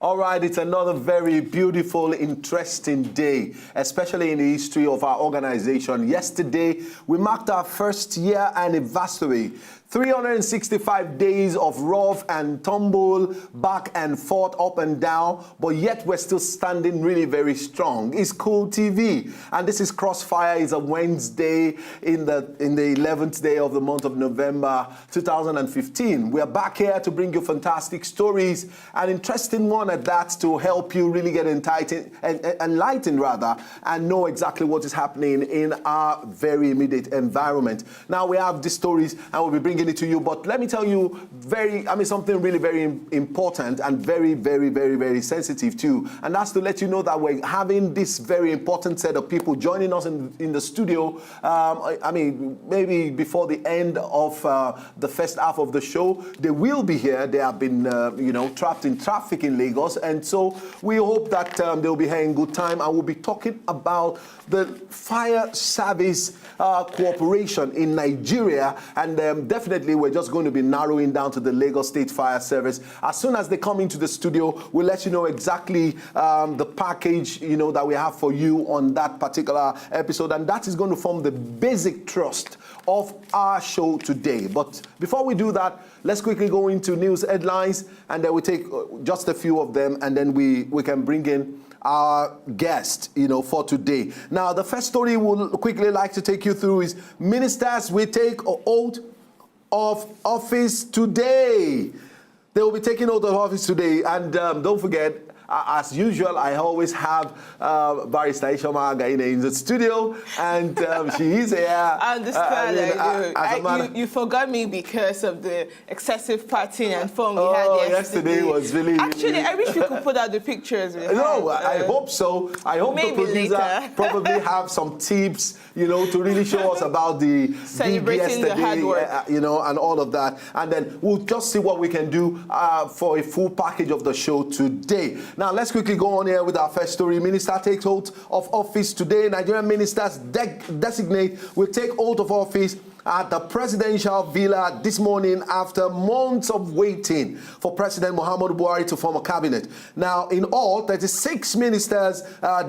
All right, it's another very beautiful, interesting day, especially in the history of our organization. Yesterday, we marked our first year anniversary. 365 days of rough and tumble, back and forth, up and down, but yet we're still standing really very strong. It's Cool TV, and this is CROSSFIRE. It's a Wednesday in the 11th day of the month of November 2015. We are back here to bring you fantastic stories, an interesting one at that, to help you really get enlightened rather, and know exactly what is happening in our very immediate environment. Now we have these stories, and we'll be bringing it to you, but let me tell you something really very important and very sensitive too, and that's to let you know that we're having this very important set of people joining us in the studio. Maybe before the end of the first half of the show, they will be here. They have been trapped in traffic in Lagos, and so we hope that they'll be here in good time, and we'll be talking about the Fire Service Corporation in Nigeria, and definitely we're just going to be narrowing down to the Lagos State Fire Service. As soon as they come into the studio, we'll let you know exactly the package that we have for you on that particular episode, and that is going to form the basic thrust of our show today. But before we do that, let's quickly go into news headlines, and then we take just a few of them, and then we can bring in our guest, for today. Now, the first story we'll quickly like to take you through is ministers will take oath of office today. They will be taking oath of office today, and don't forget, as usual, I always have Barrister Ishoma in the studio, and she is here. I understand. You forgot me because of the excessive partying and fun we had yesterday. Was really... Actually, I wish we could put out the pictures. I hope so. I hope the producer later. probably have some tips, to really show us about the celebrating the hard work, and all of that. And then we'll just see what we can do for a full package of the show today. Now, let's quickly go on here with our first story. Minister takes oath of office today. Nigerian ministers designate will take oath of office at the presidential villa this morning after months of waiting for President Muhammadu Buhari to form a cabinet. Now, in all, 36 ministers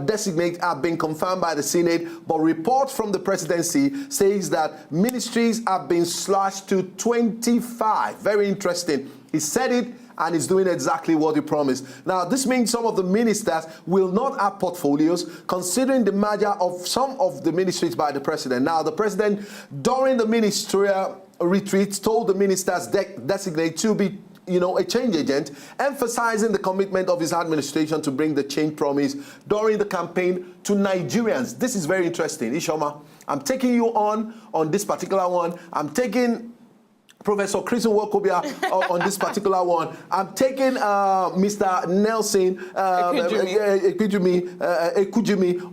designate have been confirmed by the Senate, but report from the presidency says that ministries have been slashed to 25. Very interesting. He said it, and is doing exactly what he promised. Now, this means some of the ministers will not have portfolios, considering the merger of some of the ministries by the president. Now, the president, during the ministerial retreat, told the ministers designate to be a change agent, emphasizing the commitment of his administration to bring the change promise during the campaign to Nigerians. This is very interesting. Ishoma, I'm taking you on this particular one. I'm taking Professor Chris Nwokobia on this particular one. I'm taking Mr. Nelson Ekujimi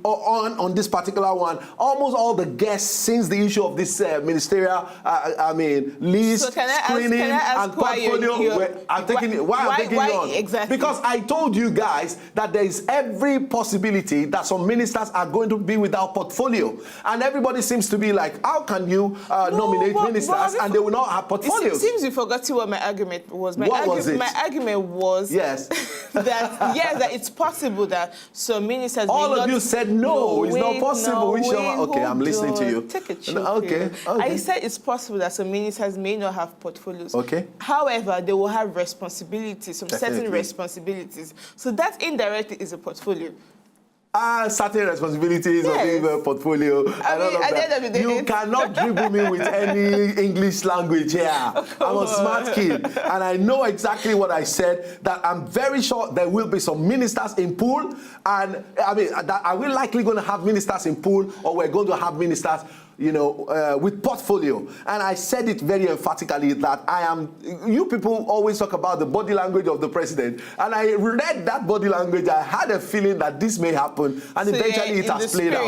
on this particular one. Almost all the guests since the issue of this ministerial, list, screening, and portfolio. I'm taking you on. Exactly? Because I told you guys that there is every possibility that some ministers are going to be without portfolio. And everybody seems to be like, how can you nominate ministers and they will not have portfolios? It seems you forgot what my argument was. My argument was that it's possible that some ministers all of you said no, it's not possible. Okay, I'm listening to you. Take a chill. Okay. I said it's possible that some ministers may not have portfolios. Okay. However, they will have responsibilities, certain responsibilities. So that indirectly is a portfolio. Certain responsibilities of the portfolio. You cannot dribble me with any English language here. I'm a smart kid, and I know exactly what I said, that I'm very sure there will be some ministers in pool, and that are we likely going to have ministers in pool, or we're going to have ministers with portfolio. And I said it very emphatically that you people always talk about the body language of the president, and I read that body language. I had a feeling that this may happen, and so eventually it has played out.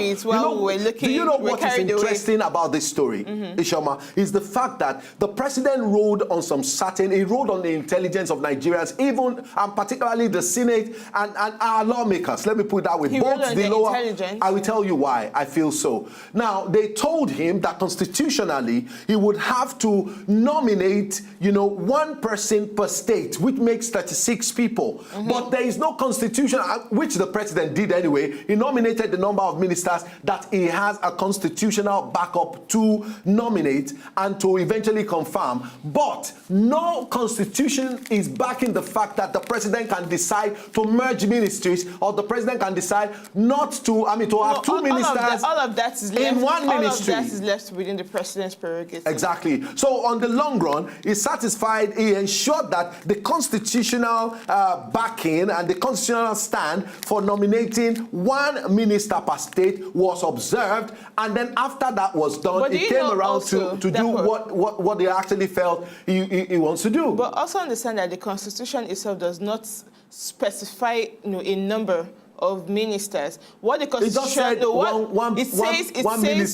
Do you know what is interesting about this story, Ishoma, is the fact that the president rode on the intelligence of Nigerians, even and particularly the Senate and our lawmakers. Let me put it that way. Both the lower. I will tell you why I feel so. Now, they told told him that constitutionally he would have to nominate, one person per state, which makes 36 people. But there is no constitution, which the president did anyway. He nominated the number of ministers that he has a constitutional backup to nominate and to eventually confirm. But no constitution is backing the fact that the president can decide to merge ministries, or the president can decide not to, to have two ministers all of that is left, in one ministry. All of that is left within the president's prerogative. Exactly. So on the long run, he's satisfied. He ensured that the constitutional backing and the constitutional stand for nominating one minister per state was observed, and then after that was done, he came around to do what they actually felt he wants to do. But also understand that the Constitution itself does not specify, a number of ministers. What the Constitution says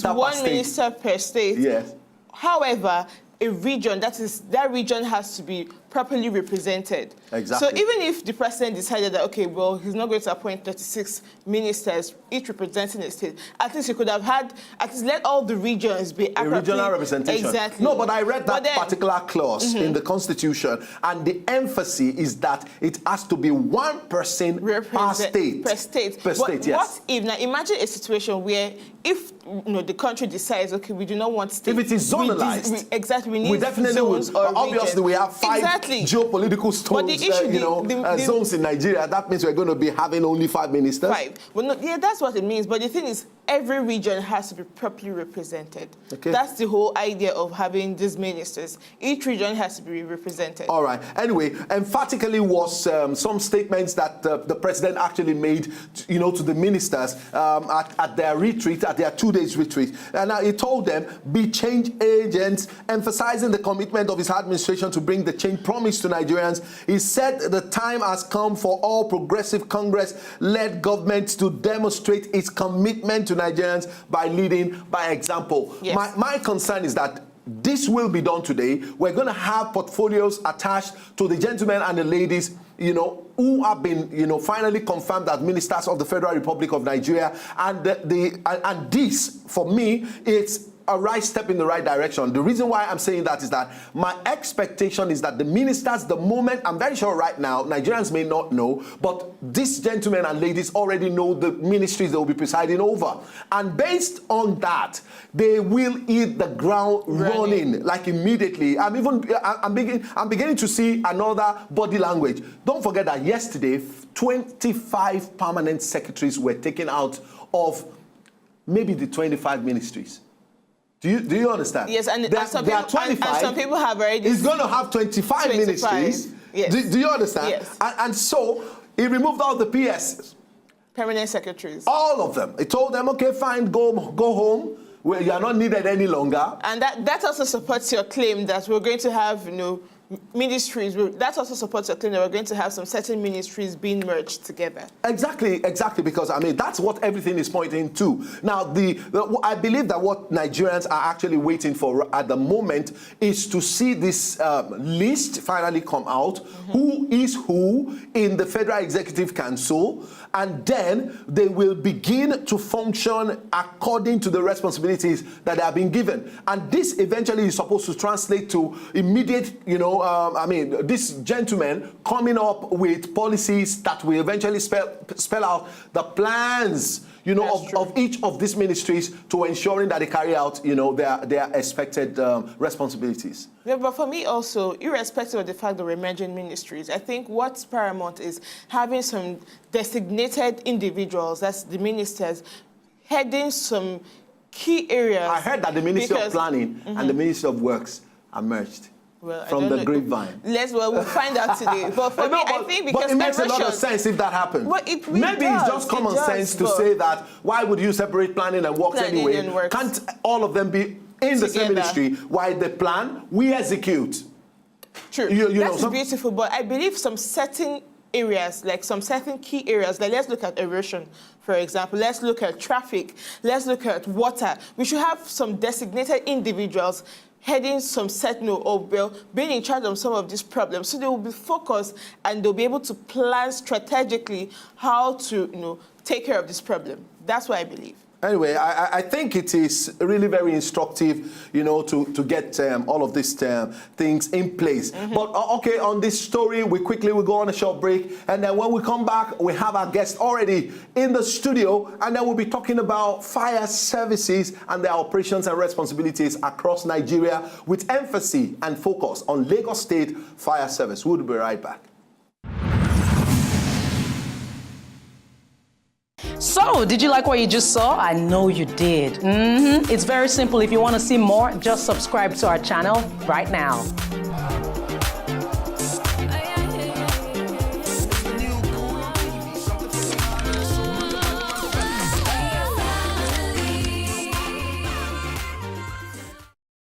one minister per state. Yes. However, a region, that region has to be properly represented. Exactly. So even if the president decided that, okay, well, he's not going to appoint 36 ministers, each representing a state, at least he could have had, at least let all the regions be a regional representation. Exactly. No, but I read that particular clause in the Constitution, and the emphasis is that it has to be one person per state. Per state. Per state, yes. What if, now imagine a situation where if the country decides, okay, we do not want states. If it is zonalized. Exactly, we need definitely zones or obviously, we have 5 geopolitical stones, zones in Nigeria. That means we're going to be having only 5 ministers. 5. Well, no, yeah, that's what it means. But the thing is, every region has to be properly represented. Okay. That's the whole idea of having these ministers. Each region has to be represented. All right. Anyway, emphatically was some statements that the president actually made, to the ministers at their retreat, at their 2 days retreat. And he told them, be change agents, emphasizing the commitment of his administration to bring the change promised to Nigerians. He said the time has come for all progressive Congress-led governments to demonstrate its commitment to Nigerians by leading by example. Yes. My concern is that this will be done today. We're going to have portfolios attached to the gentlemen and the ladies, who have been, finally confirmed as ministers of the Federal Republic of Nigeria. And this, for me, it's a right step in the right direction. The reason why I'm saying that is that my expectation is that the ministers, the moment, I'm very sure right now, Nigerians may not know, but these gentlemen and ladies already know the ministries they will be presiding over. And based on that, they will hit the ground running, like immediately. I'm beginning to see another body language. Don't forget that yesterday, 25 permanent secretaries were taken out of maybe the 25 ministries. Do you understand? Yes, and some people have already. He's going to have 25 ministries. Yes. Do you understand? Yes. And so he removed all the PS. Permanent secretaries. All of them. He told them, okay, fine, go home. Well, you are not needed any longer. And that also supports your claim that we're going to have, ministries. That also supports your claim that we're going to have some certain ministries being merged together. Exactly, because that's what everything is pointing to. Now, I believe that what Nigerians are actually waiting for at the moment is to see this list finally come out. Who is who in the Federal Executive Council, and then they will begin to function according to the responsibilities that they have been given. And this eventually is supposed to translate to immediate, this gentleman coming up with policies that will eventually spell out the plans, of each of these ministries to ensuring that they carry out, their expected responsibilities. Yeah, but for me also, irrespective of the fact that we're merging ministries, I think what's paramount is having some designated individuals, that's the ministers, heading some key areas. I heard that the Ministry of Planning and the Ministry of Works are merged. Well, from the grapevine. We'll find out today. But for me, I think because it makes a lot of sense if that happens. Well, it really Maybe does. It's just common sense to say that why would you separate planning and works anyway? Can't all of them be in the same ministry? Why they plan, we execute. True. That's beautiful, but I believe some certain areas, like some certain key areas, like let's look at erosion, for example. Let's look at traffic. Let's look at water. We should have some designated individuals heading some being in charge of some of these problems. So they will be focused and they'll be able to plan strategically how to, take care of this problem. That's what I believe. Anyway, I think it is really very instructive, you know, to get all of these things in place. But okay, on this story, we go on a short break, and then when we come back, we have our guest already in the studio, and then we'll be talking about fire services and their operations and responsibilities across Nigeria, with emphasis and focus on Lagos State Fire Service. We'll be right back. So, did you like what you just saw? I know you did. It's very simple. If you want to see more, just subscribe to our channel right now.